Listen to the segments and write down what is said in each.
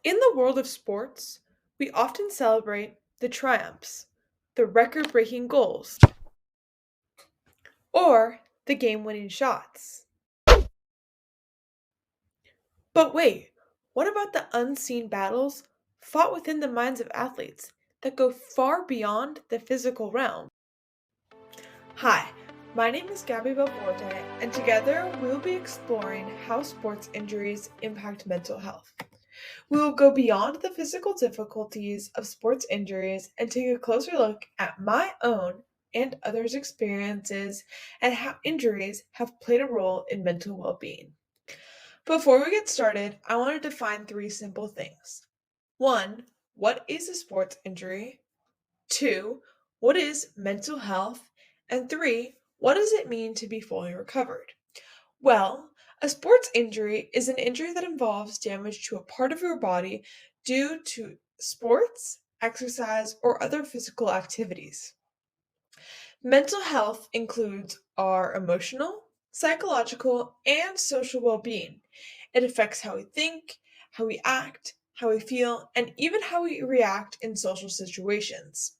In the world of sports, we often celebrate the triumphs, the record breaking goals, or the game winning shots. But wait, what about the unseen battles fought within the minds of athletes that go far beyond the physical realm? Hi, my name is Gabby Belforte, and together we will be exploring how sports injuries impact mental health. We will go beyond the physical difficulties of sports injuries and take a closer look at my own and others' experiences and how injuries have played a role in mental well being. Before we get started, I want to define three simple things. One, what is a sports injury? Two, what is mental health? And three, what does it mean to be fully recovered? Well, a sports injury is an injury that involves damage to a part of your body due to sports, exercise, or other physical activities. Mental health includes our emotional, psychological, and social well being. It affects how we think, how we act, how we feel, and even how we react in social situations.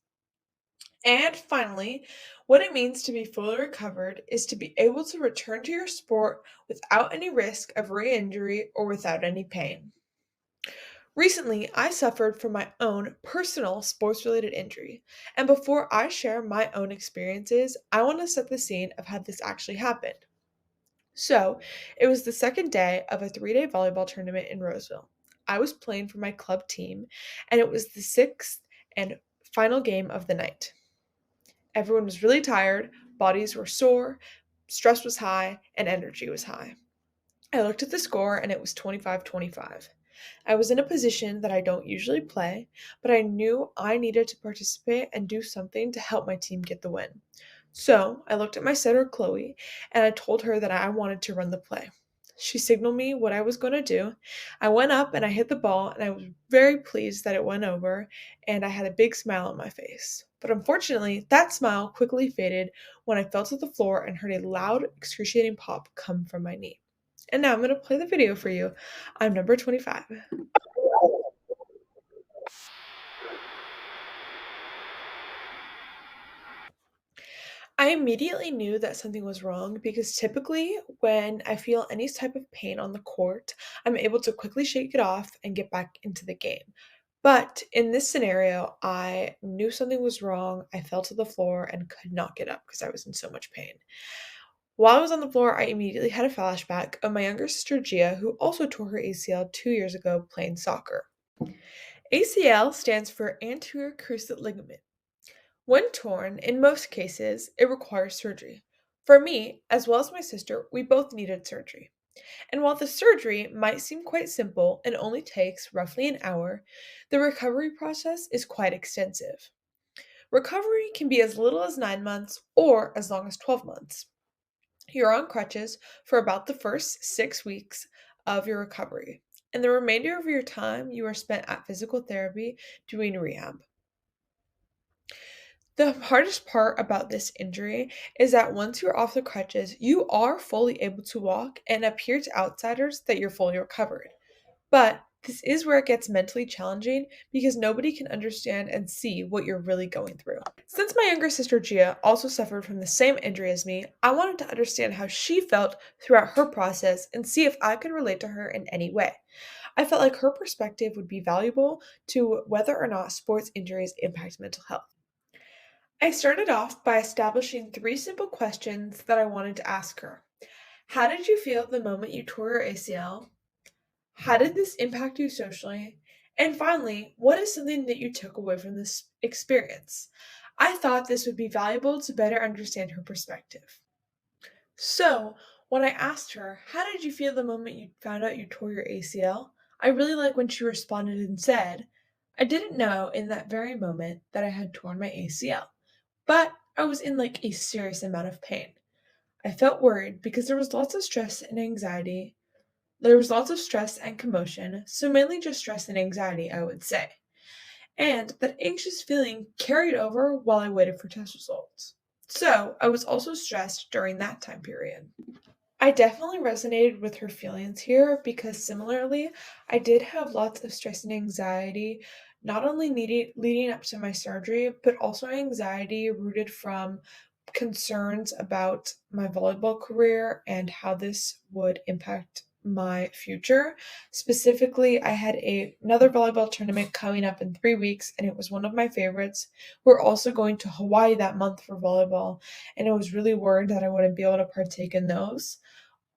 And finally, what it means to be fully recovered is to be able to return to your sport without any risk of re injury or without any pain. Recently, I suffered from my own personal sports related injury, and before I share my own experiences, I want to set the scene of how this actually happened. So, it was the second day of a 3-day volleyball tournament in Roseville. I was playing for my club team, and it was the sixth and final game of the night. Everyone was really tired, bodies were sore, stress was high, and energy was high. I looked at the score and it was 25-25. I was in a position that I don't usually play, but I knew I needed to participate and do something to help my team get the win. So I looked at my setter, Chloe, and I told her that I wanted to run the play. She signaled me what I was going to do. I went up and I hit the ball, and I was very pleased that it went over, and I had a big smile on my face. But unfortunately, that smile quickly faded when I fell to the floor and heard a loud, excruciating pop come from my knee. And now I'm going to play the video for you. I'm number 25. I immediately knew that something was wrong because typically, when I feel any type of pain on the court, I'm able to quickly shake it off and get back into the game. But in this scenario, I knew something was wrong. I fell to the floor and could not get up because I was in so much pain. While I was on the floor, I immediately had a flashback of my younger sister Gia, who also tore her ACL 2 years ago playing soccer. ACL stands for anterior cruciate ligament. When torn, in most cases, it requires surgery. For me, as well as my sister, we both needed surgery. And while the surgery might seem quite simple and only takes roughly an hour, the recovery process is quite extensive. Recovery can be as little as 9 months or as long as 12 months. You're on crutches for about the first 6 weeks of your recovery, and the remainder of your time you are spent at physical therapy doing rehab. The hardest part about this injury is that once you're off the crutches, you are fully able to walk and appear to outsiders that you're fully recovered. But this is where it gets mentally challenging because nobody can understand and see what you're really going through. Since my younger sister Gia also suffered from the same injury as me, I wanted to understand how she felt throughout her process and see if I could relate to her in any way. I felt like her perspective would be valuable to whether or not sports injuries impact mental health. I started off by establishing three simple questions that I wanted to ask her. How did you feel the moment you tore your ACL? How did this impact you socially? And finally, what is something that you took away from this experience? I thought this would be valuable to better understand her perspective. So, when I asked her, how did you feel the moment you found out you tore your ACL? I really like when she responded and said, I didn't know in that very moment that I had torn my ACL, but I was in like a serious amount of pain. I felt worried because there was lots of stress and anxiety. There was lots of stress and commotion, so mainly just stress and anxiety, I would say. And that anxious feeling carried over while I waited for test results. So I was also stressed during that time period. I definitely resonated with her feelings here because similarly, I did have lots of stress and anxiety, not only leading up to my surgery, but also anxiety rooted from concerns about my volleyball career and how this would impact my future. Specifically, I had another volleyball tournament coming up in 3 weeks, and it was one of my favorites. We're also going to Hawaii that month for volleyball, and I was really worried that I wouldn't be able to partake in those.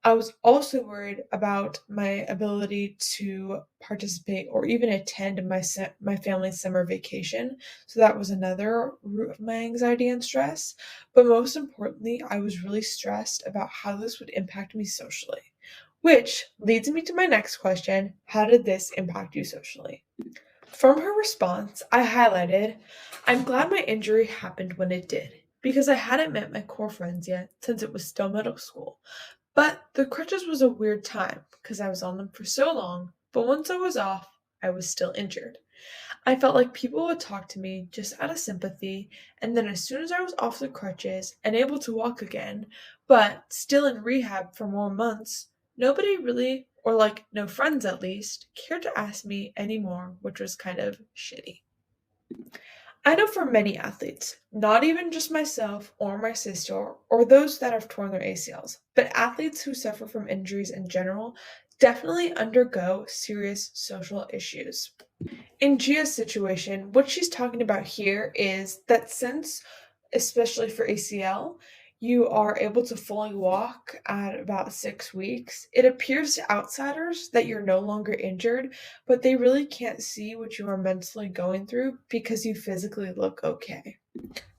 I was also worried about my ability to participate or even attend my family's summer vacation. So that was another root of my anxiety and stress. But most importantly, I was really stressed about how this would impact me socially. Which leads me to my next question: how did this impact you socially? From her response, I highlighted, I'm glad my injury happened when it did, because I hadn't met my core friends yet since it was still middle school. But the crutches was a weird time because I was on them for so long, but once I was off, I was still injured. I felt like people would talk to me just out of sympathy, and then as soon as I was off the crutches and able to walk again, but still in rehab for more months, nobody really, or like no friends at least, cared to ask me anymore, which was kind of shitty. I know for many athletes, not even just myself or my sister or those that have torn their ACLs, but athletes who suffer from injuries in general definitely undergo serious social issues. In Gia's situation, what she's talking about here is that since, especially for ACL, you are able to fully walk at about 6 weeks, it appears to outsiders that you're no longer injured, but they really can't see what you are mentally going through because you physically look okay.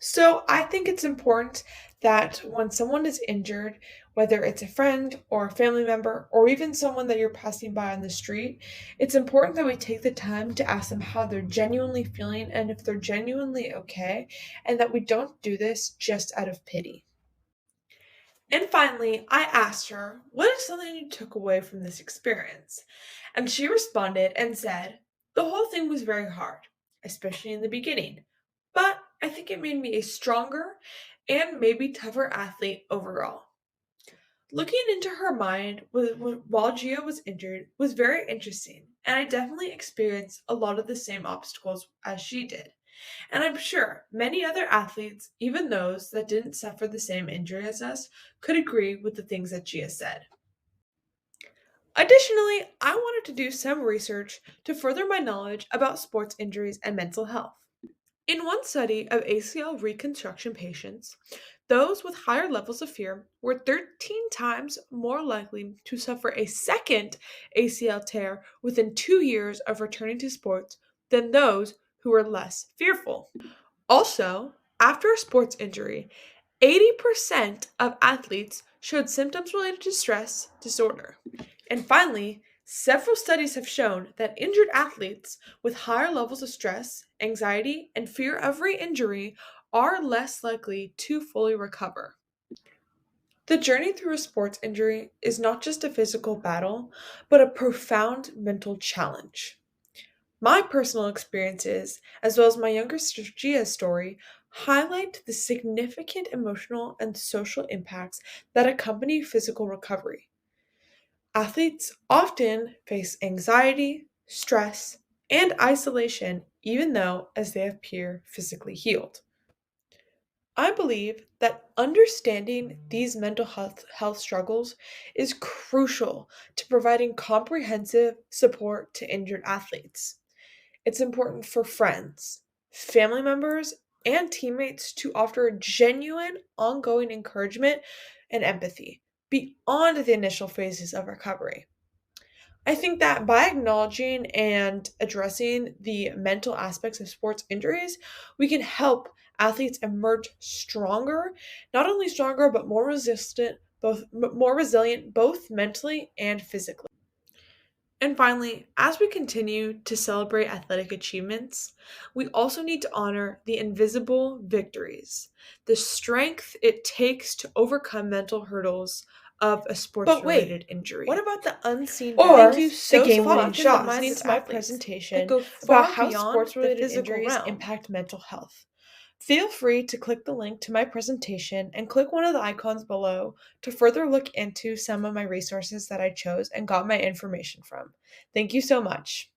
So I think it's important that when someone is injured, whether it's a friend or a family member or even someone that you're passing by on the street, it's important that we take the time to ask them how they're genuinely feeling and if they're genuinely okay, and that we don't do this just out of pity. And finally, I asked her, what is something you took away from this experience? And she responded and said, the whole thing was very hard, especially in the beginning, but I think it made me a stronger and maybe tougher athlete overall. Looking into her mind while Gia was injured was very interesting, and I definitely experienced a lot of the same obstacles as she did. And I'm sure many other athletes, even those that didn't suffer the same injury as us, could agree with the things that Gia said. Additionally, I wanted to do some research to further my knowledge about sports injuries and mental health. In one study of ACL reconstruction patients, those with higher levels of fear were 13 times more likely to suffer a second ACL tear within 2 years of returning to sports than those who were less fearful. Also, after a sports injury, 80% of athletes showed symptoms related to stress disorder. And finally, several studies have shown that injured athletes with higher levels of stress, anxiety, and fear of re injury are less likely to fully recover. The journey through a sports injury is not just a physical battle, but a profound mental challenge. My personal experiences, as well as my younger sister Gia's story, highlight the significant emotional and social impacts that accompany physical recovery. Athletes often face anxiety, stress, and isolation even though as they appear physically healed. I believe that understanding these mental health struggles is crucial to providing comprehensive support to injured athletes. It's important for friends, family members, and teammates to offer genuine, ongoing encouragement and empathy beyond the initial phases of recovery. I think that by acknowledging and addressing the mental aspects of sports injuries, we can help athletes emerge stronger, not only stronger but more resilient both mentally and physically. And finally, as we continue to celebrate athletic achievements, we also need to honor the invisible victories, the strength it takes to overcome mental hurdles of a sports related injury. What about the unseen Or battles the so game-winning fought in the shots. minds Needs of my athletes presentation that go about far how beyond the sports-related physical injuries realm? impact mental health. Feel free to click the link to my presentation and click one of the icons below to further look into some of my resources that I chose and got my information from. Thank you so much.